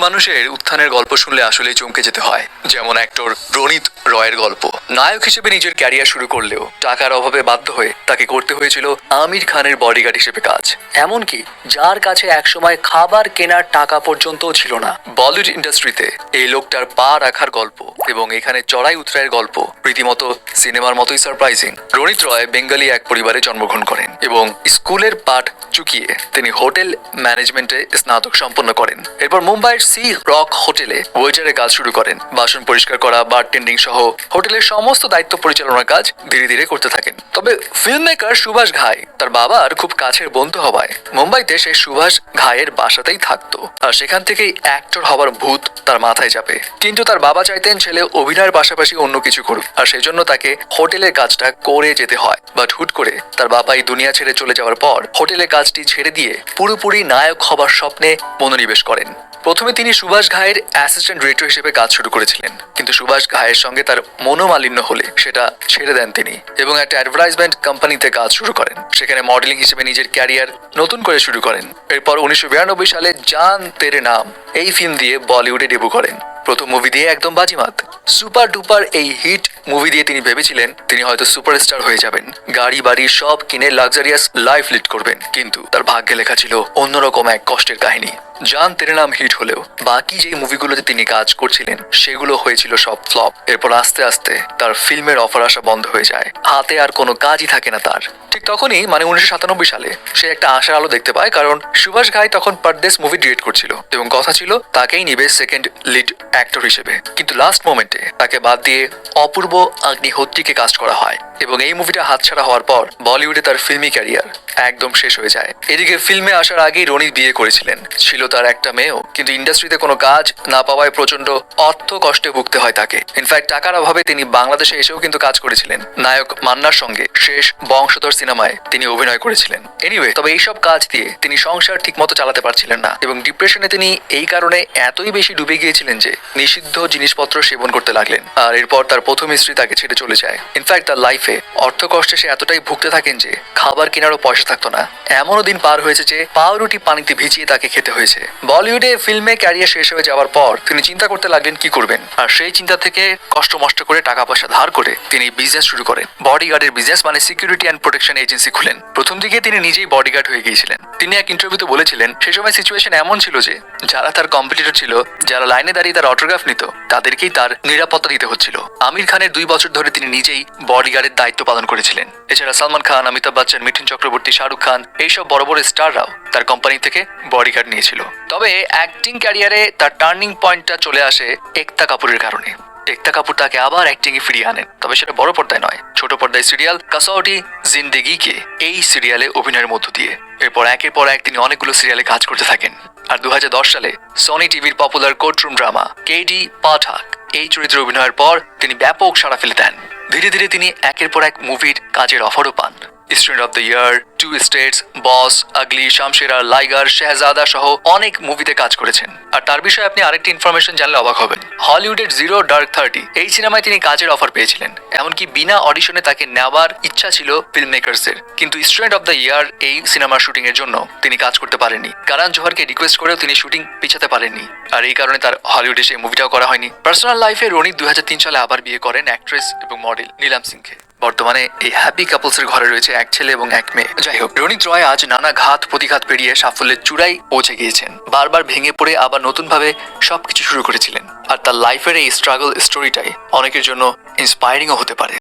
মানুষের উত্থানের গল্প শুনলে আসলেই চমকে যেতে হয়। যেমন অ্যাক্টর রণিত রয়ের গল্প। নায়ক হিসেবে নিজের ক্যারিয়ার শুরু করলেও টাকার অভাবে বাধ্য হয়ে তাকে করতে হয়েছিল আমির খানের বডিগার্ড হিসেবে কাজ, এমনকি যার কাছে একসময় খাবার কেনার টাকা পর্যন্ত ছিল না। বলিউড ইন্ডাস্ট্রিতে এই লোকটার পা রাখার গল্প এবং এখানে চড়াই উতরাইয়ের গল্প রীতিমতো সিনেমার মতোই সারপ্রাইজিং। রণিত রয় বেঙ্গলি এক পরিবারে জন্মগ্রহণ করেন এবং স্কুলের পাঠ চুকিয়ে তিনি হোটেল ম্যানেজমেন্টে স্নাতক সম্পন্ন করেন। এরপর মুম্বাইয়ের সি রক হোটেলে ওয়েটারের কাজ শুরু করেন। বাসন পরিষ্কার করা, বারটেন্ডিং সহ হোটেলের সমস্ত দায়িত্ব পরিচালনার কাজ ধীরে ধীরে করতে থাকেন। তবে ফিল্ম মেকার সুভাষ ঘাই তার বাবার খুব কাছের বন্ধু হওয়ায় মুম্বাইতে সে সুভাষ ঘাইয়ের বাসাতেই থাকতো, আর সেখান থেকেই অ্যাক্টর হওয়ার ভূত তার মাথায় চাপে। কিন্তু তার বাবা চাইতেন ছেলে অভিনয়ের পাশাপাশি অন্য কিছু করুক, আর সেই জন্য তাকে হোটেলের কাজটা করে যেতে হয়। বাট হুট করে তার বাবা এই দুনিয়া ছেড়ে চলে যাওয়ার পর হোটেলের কাজটি ছেড়ে দিয়ে পুরোপুরি নায়ক হবার স্বপ্নে মনোনিবেশ করেন। প্রথমে তিনি সুভাষ ঘাইয়ের অ্যাসিস্ট্যান্ট ডিরেক্টর হিসেবে কাজ শুরু করেছিলেন, কিন্তু সুভাষ ঘাইয়ের সঙ্গে তার মনোমালিন্য হলে সেটা ছেড়ে দেন তিনি এবং একটা অ্যাডভার্টাইজমেন্ট কোম্পানিতে কাজ শুরু করেন। সেখানে মডেলিং হিসেবে নিজের ক্যারিয়ার নতুন করে শুরু করেন। এরপর 1992 সালে জান তেরে নাম এই ফিল্ম দিয়ে বলিউডে ডেবু করেন। প্রথম মুভি দিয়ে একদম বাজিমাত। সুপার ডুপার এই হিট মুভি দিয়ে তিনি ভেবেছিলেন তিনি হয়তো সুপারস্টার হয়ে যাবেন, গাড়ি বাড়ি সব কিনে লাক্সারিয়াস লাইফ লিড করবেন। কিন্তু তার ভাগ্যে লেখা ছিল অন্যরকম এক কষ্টের কাহিনী। জান তেরে নাম হিট হলেও বাকি যে মুভিগুলোতে তিনি কাজ করছিলেন সেগুলো হয়েছিল সব ফ্লপ। এরপর আস্তে আস্তে তার ফিল্মের অফার আসা বন্ধ হয়ে যায়, হাতে আর কোনো কাজই থাকে না তার। ঠিক তখনই 1997 সালে সে একটা আশার আলো দেখতে পায়, কারণ সুভাষ ঘাই তখন পারদেশ মুভি ডিরেক্ট করছিল এবং কথা ছিল তাকেই নিবে সেকেন্ড লিড অ্যাক্টর হিসেবে। কিন্তু লাস্ট মোমেন্টে তাকে বাদ দিয়ে অপূর্ব অগ্নিহোত্রীকে কাস্ট করা হয় এবং এই মুভিটা হাতছাড়া হওয়ার পর বলিউডে তার ফিল্মি ক্যারিয়ার একদম শেষ হয়ে যায়। এদিকে ফিল্মে আসার আগেই রণিত বিয়ে করেছিলেন, ছিল তার একটা মেয়েও, কিন্তু ইন্ডাস্ট্রিতে কোনো কাজ না পাওয়ায় প্রচন্ড অর্থ কষ্টে ভুগতে হয় তাকে। ইনফ্যাক্ট টাকার অভাবে তিনি বাংলাদেশে এসেও কিন্তু কাজ করেছিলেন। নায়ক মান্নার সঙ্গে শেষ বংশধর সিনেমায় তিনি অভিনয় করেছিলেন। এনিওয়ে, তবে এইসব কাজ দিয়ে তিনি সংসার ঠিকমতো চালাতে পারছিলেন না এবং ডিপ্রেশনে তিনি এই কারণে এতই বেশি ডুবে গিয়েছিলেন যে নিষিদ্ধ জিনিসপত্র সেবন করতে লাগলেন। আর এরপর তার প্রথম স্ত্রী তাকে ছেড়ে চলে যায়। ইনফ্যাক্ট তার লাইফে অর্থ কষ্টে সে এতটাই ভুগতে থাকেন যে খাবার কেনারও পয়সা থাকতো না। এমনও দিন পার হয়েছে যে পাউরুটি পানিতে ভিজিয়ে তাকে খেতে হয়েছে। বলিউডে ফিল্মে ক্যারিয়ার শেষ হয়ে যাওয়ার পর তিনি চিন্তা করতে লাগলেন কি করবেন, আর সেই চিন্তা থেকে কষ্ট মষ্ট করে টাকা পয়সা ধার করে তিনি বিজনেস শুরু করেন। বডিগার্ডের বিজনেস, মানে সিকিউরিটি অ্যান্ড প্রোটেকশন এজেন্সি খুলেন। প্রথম দিকে তিনি নিজেই বডিগার্ড হয়ে গিয়েছিলেন। তিনি এক ইন্টারভিউতে বলেছিলেন সেই সময় সিচুয়েশন এমন ছিল যে যারা তার কম্পিটিটর ছিল, যারা লাইনে দাঁড়িয়ে তার অটোগ্রাফ নিত, তাদেরকেই তার নিরাপত্তা দিতে হচ্ছিল। আমির খানের 2 বছর ধরে তিনি নিজেই বডিগার্ডের দায়িত্ব পালন করেছিলেন। এছাড়া সালমান খান, অমিতাভ বচ্চন, মিঠুন চক্রবর্তী, শাহরুখ খান এইসব বড় বড় স্টাররাও তার কোম্পানি থেকে বডিগার্ড নিয়েছিল। তবে অ্যাক্টিং ক্যারিয়ারে তার টার্নিং পয়েন্টটা চলে আসে একতা কাপুরের কারণে। একতা কাপুর তাকে আবার অ্যাক্টিং এ ফিরিয়ে আনেন, তবে সেটা বড় পর্দায় নয়, ছোট পর্দায় সিরিয়াল কাসৌটি জিন্দেগিকে এই সিরিয়ালে অভিনয়ের মধ্য দিয়ে। এরপর একের পর এক তিনি অনেকগুলো সিরিয়ালে কাজ করতে থাকেন। আর 2010 সালে সনি টিভির পপুলার কোর্টরুম ড্রামা কেডি পাঠাক এই চরিত্রে অভিনয়ের পর তিনি ব্যাপক সাড়া ফেলে দেন। ধীরে ধীরে তিনি একের পর এক মুভির কাজের অফারও পান। Student of the year, 2 states, boss, ugly, Shamshera, Liger, Shehzada সহ অনেক মুভিতে কাজ করেছেন। আর তার বিষয়ে আপনি আরেকটি ইনফরমেশন জানলে অবাক হবেন। হলিউডের 0 ডার্ক 30 এই সিনেমায় তিনি কাজের অফার পেয়েছিলেন। এমনকি বিনা অডিশনে তাকে নেওয়ার ইচ্ছা ছিল ফিল্ম মেকার্সের, কিন্তু স্টুডেন্ট অফ দ্য ইয়ার এই সিনেমার শুটিং এর জন্য তিনি কাজ করতে পারেননি। কারণ জোহরকে রিকোয়েস্ট করেও তিনি শুটিং পিছাতে পারেননি, আর এই কারণে তার হলিউডে সেই মুভিটাও করা হয়নি। পার্সোনাল লাইফে রণিত 2003 সালে আবার বিয়ে করেন অ্যাক্ট্রেস এবং মডেল নীলাম সিংকে। বর্তমানে এই হ্যাপি কাপলসের ঘরে রয়েছে এক ছেলে এবং এক মেয়ে। যাই হোক, রণিত রয় আজ নানা ঘাত প্রতিঘাত পেরিয়ে সাফল্যের চূড়ায় পৌঁছে গিয়েছেন। বারবার ভেঙে পড়ে আবার নতুন ভাবে সবকিছু শুরু করেছিলেন, আর তার লাইফের এই স্ট্রাগল স্টোরিটাই অনেকের জন্য ইন্সপায়ারিংও হতে পারে।